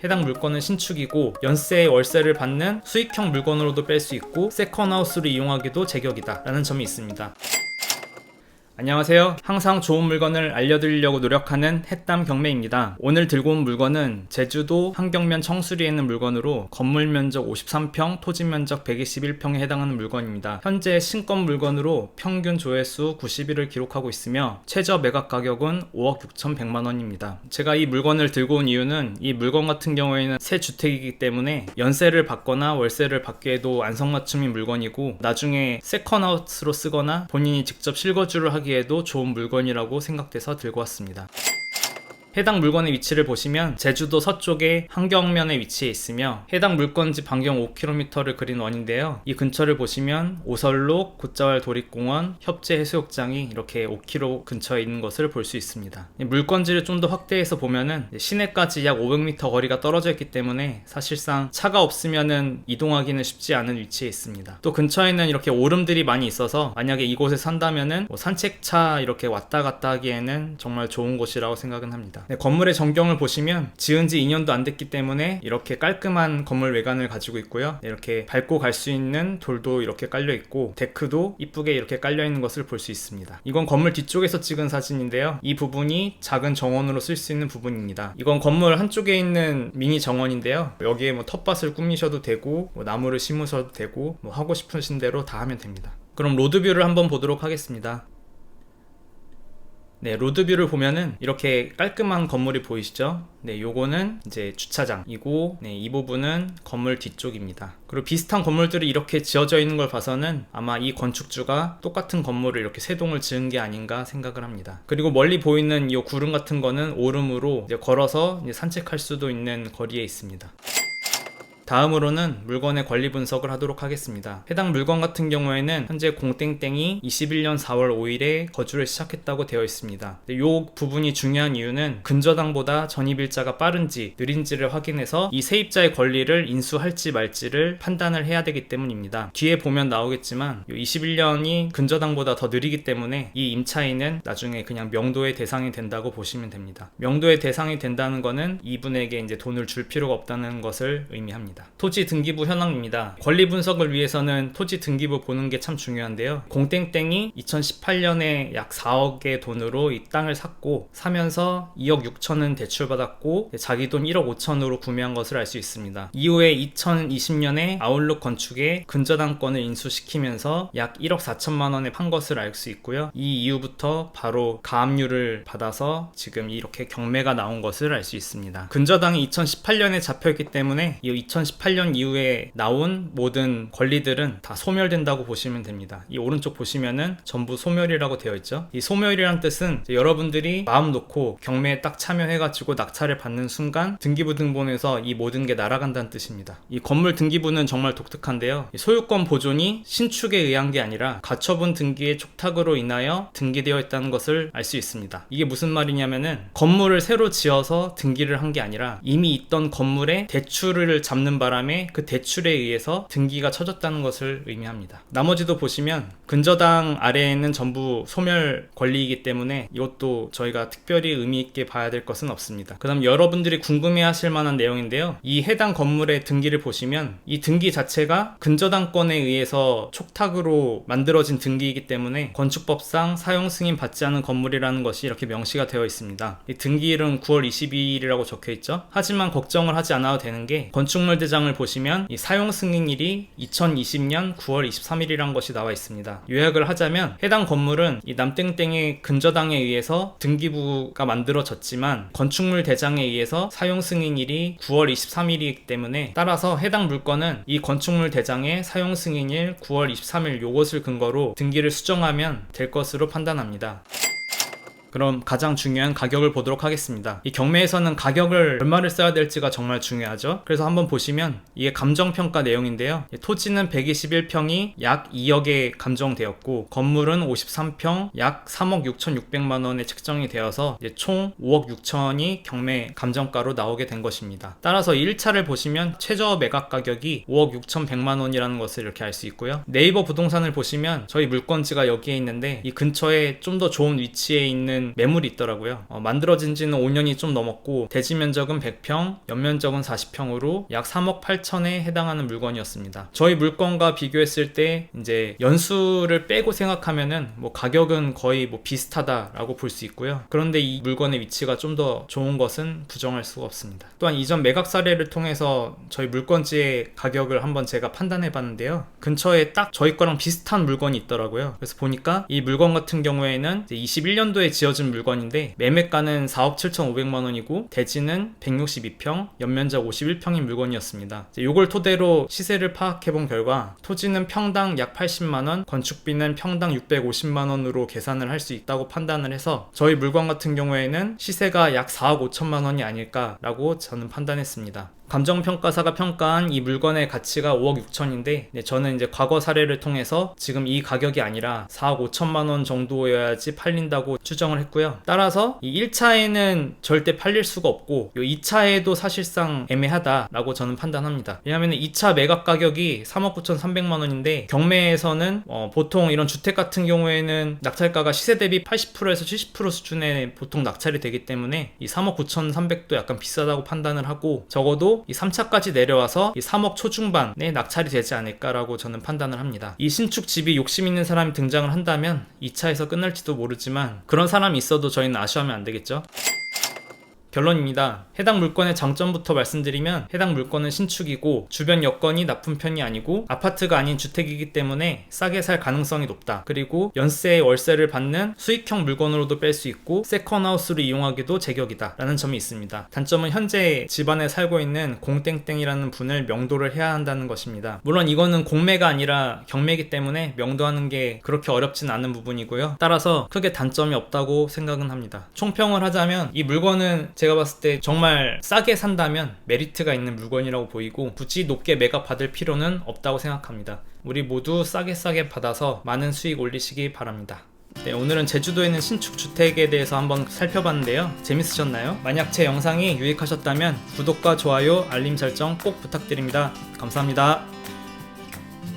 해당 물건은 신축이고 연세, 월세를 받는 수익형 물건으로도 뺄 수 있고 세컨하우스로 이용하기도 제격이다 라는 점이 있습니다. 안녕하세요. 항상 좋은 물건을 알려드리려고 노력하는 햇담 경매입니다. 오늘 들고 온 물건은 제주도 한경면 청수리에 있는 물건으로 건물 면적 53평, 토지 면적 121평에 해당하는 물건입니다. 현재 신권 물건으로 평균 조회수 90일을 기록하고 있으며 최저 매각 가격은 5억 6,100만원입니다. 제가 이 물건을 들고 온 이유는 이 물건 같은 경우에는 새 주택이기 때문에 연세를 받거나 월세를 받기에도 안성맞춤인 물건이고 나중에 세컨하우스로 쓰거나 본인이 직접 실거주를 하기 에도 좋은 물건이라고 생각돼서 들고 왔습니다. 해당 물건의 위치를 보시면 제주도 서쪽의 한경면에 위치해 있으며 해당 물건지 반경 5km를 그린 원인데요. 이 근처를 보시면 오설록, 곶자왈 도립공원, 협재 해수욕장이 이렇게 5km 근처에 있는 것을 볼 수 있습니다. 물건지를 좀 더 확대해서 보면은 시내까지 약 500m 거리가 떨어져 있기 때문에 사실상 차가 없으면은 이동하기는 쉽지 않은 위치에 있습니다. 또 근처에는 이렇게 오름들이 많이 있어서 만약에 이곳에 산다면은 산책차 이렇게 왔다 갔다 하기에는 정말 좋은 곳이라고 생각은 합니다. 건물의 전경을 보시면 지은 지 2년도 안 됐기 때문에 이렇게 깔끔한 건물 외관을 가지고 있고요. 이렇게 밟고 갈 수 있는 돌도 이렇게 깔려 있고 데크도 이쁘게 이렇게 깔려 있는 것을 볼 수 있습니다. 이건 건물 뒤쪽에서 찍은 사진인데요. 이 부분이 작은 정원으로 쓸 수 있는 부분입니다. 이건 건물 한쪽에 있는 미니 정원인데요. 여기에 텃밭을 꾸미셔도 되고 나무를 심으셔도 되고 하고 싶으신 대로 다 하면 됩니다. 그럼 로드뷰를 한번 보도록 하겠습니다. 네, 로드뷰를 보면은 이렇게 깔끔한 건물이 보이시죠? 네, 요거는 이제 주차장이고, 네, 이 부분은 건물 뒤쪽입니다. 그리고 비슷한 건물들이 이렇게 지어져 있는 걸 봐서는 아마 이 건축주가 똑같은 건물을 이렇게 세 동을 지은 게 아닌가 생각을 합니다. 그리고 멀리 보이는 이 구름 같은 거는 오름으로 이제 걸어서 이제 산책할 수도 있는 거리에 있습니다. 다음으로는 물건의 권리 분석을 하도록 하겠습니다. 해당 물건 같은 경우에는 현재 공땡땡이 21년 4월 5일에 거주를 시작했다고 되어 있습니다. 이 부분이 중요한 이유는 근저당보다 전입일자가 빠른지 느린지를 확인해서 이 세입자의 권리를 인수할지 말지를 판단을 해야 되기 때문입니다. 뒤에 보면 나오겠지만 21년이 근저당보다 더 느리기 때문에 이 임차인은 나중에 그냥 명도의 대상이 된다고 보시면 됩니다. 명도의 대상이 된다는 것은 이분에게 이제 돈을 줄 필요가 없다는 것을 의미합니다. 토지 등기부 현황입니다. 권리 분석을 위해서는 토지 등기부 보는 게 참 중요한데요. 공땡땡이 2018년에 약 4억의 돈으로 이 땅을 샀고 사면서 2억 6천은 대출받았고 자기 돈 1억 5천으로 구매한 것을 알 수 있습니다. 이후에 2020년에 아울룩 건축에 근저당권을 인수시키면서 약 1억 4천만 원에 판 것을 알 수 있고요. 이 이후부터 바로 가압류를 받아서 지금 이렇게 경매가 나온 것을 알 수 있습니다. 근저당이 2018년에 잡혀있기 때문에 이 2018년 이후에 나온 모든 권리들은 다 소멸된다고 보시면 됩니다. 이 오른쪽 보시면은 전부 소멸이라고 되어 있죠. 이 소멸이란 뜻은 여러분들이 마음 놓고 경매에 딱 참여해가지고 낙찰을 받는 순간 등기부 등본에서 이 모든 게 날아간다는 뜻입니다. 이 건물 등기부는 정말 독특한데요. 소유권 보존이 신축에 의한 게 아니라 가처분 등기의 촉탁으로 인하여 등기되어 있다는 것을 알 수 있습니다. 이게 무슨 말이냐면은 건물을 새로 지어서 등기를 한 게 아니라 이미 있던 건물에 대출을 잡는 바람에 그 대출에 의해서 등기가 쳐졌다는 것을 의미합니다. 나머지도 보시면 근저당 아래에는 전부 소멸 권리이기 때문에 이것도 저희가 특별히 의미 있게 봐야 될 것은 없습니다. 그 다음 여러분들이 궁금해 하실 만한 내용인데요. 이 해당 건물의 등기를 보시면 이 등기 자체가 근저당권에 의해서 촉탁으로 만들어진 등기이기 때문에 건축법상 사용 승인 받지 않은 건물이라는 것이 이렇게 명시가 되어 있습니다. 이 등기일은 9월 22일이라고 적혀 있죠. 하지만 걱정을 하지 않아도 되는 게 건축물 대장을 보시면 이 사용 승인일이 2020년 9월 23일이란 것이 나와 있습니다. 요약을 하자면 해당 건물은 이 남땡땡의 근저당에 의해서 등기부가 만들어졌지만 건축물 대장에 의해서 사용 승인일이 9월 23일이기 때문에 따라서 해당 물건은 이 건축물 대장의 사용 승인일 9월 23일 요것을 근거로 등기를 수정하면 될 것으로 판단합니다. 그럼 가장 중요한 가격을 보도록 하겠습니다. 이 경매에서는 가격을 얼마를 써야 될지가 정말 중요하죠. 그래서 한번 보시면 이게 감정평가 내용인데요. 토지는 121평이 약 2억에 감정되었고 건물은 53평 약 3억 6,600만 원에 책정이 되어서 총 5억 6천이 경매 감정가로 나오게 된 것입니다. 따라서 1차를 보시면 최저 매각 가격이 5억 6,100만 원이라는 것을 이렇게 알 수 있고요. 네이버 부동산을 보시면 저희 물건지가 여기에 있는데 이 근처에 좀 더 좋은 위치에 있는 있는 매물이 있더라고요. 만들어진 지는 5년이 좀 넘었고 대지 면적은 100평, 연면적은 40평으로 약 3억 8천에 해당하는 물건이었습니다. 저희 물건과 비교했을 때 이제 연수를 빼고 생각하면은 뭐 가격은 거의 뭐 비슷하다라고 볼 수 있고요. 그런데 이 물건의 위치가 좀 더 좋은 것은 부정할 수가 없습니다. 또한 이전 매각 사례를 통해서 저희 물건지의 가격을 한번 제가 판단해 봤는데요. 근처에 딱 저희 거랑 비슷한 물건이 있더라고요. 그래서 보니까 이 물건 같은 경우에는 21년도에 지어진 물건인데 매매가는 4억 7,500만 원이고 대지는 162평, 연면적 51평인 물건이었습니다. 이걸 토대로 시세를 파악해 본 결과 토지는 평당 약 80만 원, 건축비는 평당 650만 원으로 계산을 할 수 있다고 판단을 해서 저희 물건 같은 경우에는 시세가 약 4억 5천만 원이 아닐까라고 저는 판단했습니다. 감정평가사가 평가한 이 물건의 가치가 5억 6천인데 저는 이제 과거 사례를 통해서 지금 이 가격이 아니라 4억 5천만 원 정도여야지 팔린다고 추정을 했고요. 따라서 이 1차에는 절대 팔릴 수가 없고 이 2차에도 사실상 애매하다라고 저는 판단합니다. 왜냐하면 2차 매각 가격이 3억 9천3백만 원인데 경매에서는 보통 이런 주택 같은 경우에는 낙찰가가 시세 대비 80%에서 70% 수준에 보통 낙찰이 되기 때문에 이 3억 9천3백도 약간 비싸다고 판단을 하고 적어도 이 3차까지 내려와서 이 3억 초중반에 낙찰이 되지 않을까라고 저는 판단을 합니다. 이 신축 집이 욕심 있는 사람이 등장을 한다면 2차에서 끝날지도 모르지만 그런 사람이 있어도 저희는 아쉬워하면 안 되겠죠. 결론입니다. 해당 물건의 장점부터 말씀드리면 해당 물건은 신축이고 주변 여건이 나쁜 편이 아니고 아파트가 아닌 주택이기 때문에 싸게 살 가능성이 높다. 그리고 연세 월세를 받는 수익형 물건으로도 뺄 수 있고 세컨하우스로 이용하기도 제격이다 라는 점이 있습니다. 단점은 현재 집안에 살고 있는 공땡땡이라는 분을 명도를 해야 한다는 것입니다. 물론 이거는 공매가 아니라 경매이기 때문에 명도하는 게 그렇게 어렵진 않은 부분이고요. 따라서 크게 단점이 없다고 생각은 합니다. 총평을 하자면 이 물건은 제가 봤을 때 정말 싸게 산다면 메리트가 있는 물건이라고 보이고 굳이 높게 매각 받을 필요는 없다고 생각합니다. 우리 모두 싸게 받아서 많은 수익 올리시기 바랍니다. 네, 오늘은 제주도에 있는 신축 주택에 대해서 한번 살펴봤는데요. 재밌으셨나요? 만약 제 영상이 유익하셨다면 구독과 좋아요, 알림 설정 꼭 부탁드립니다. 감사합니다.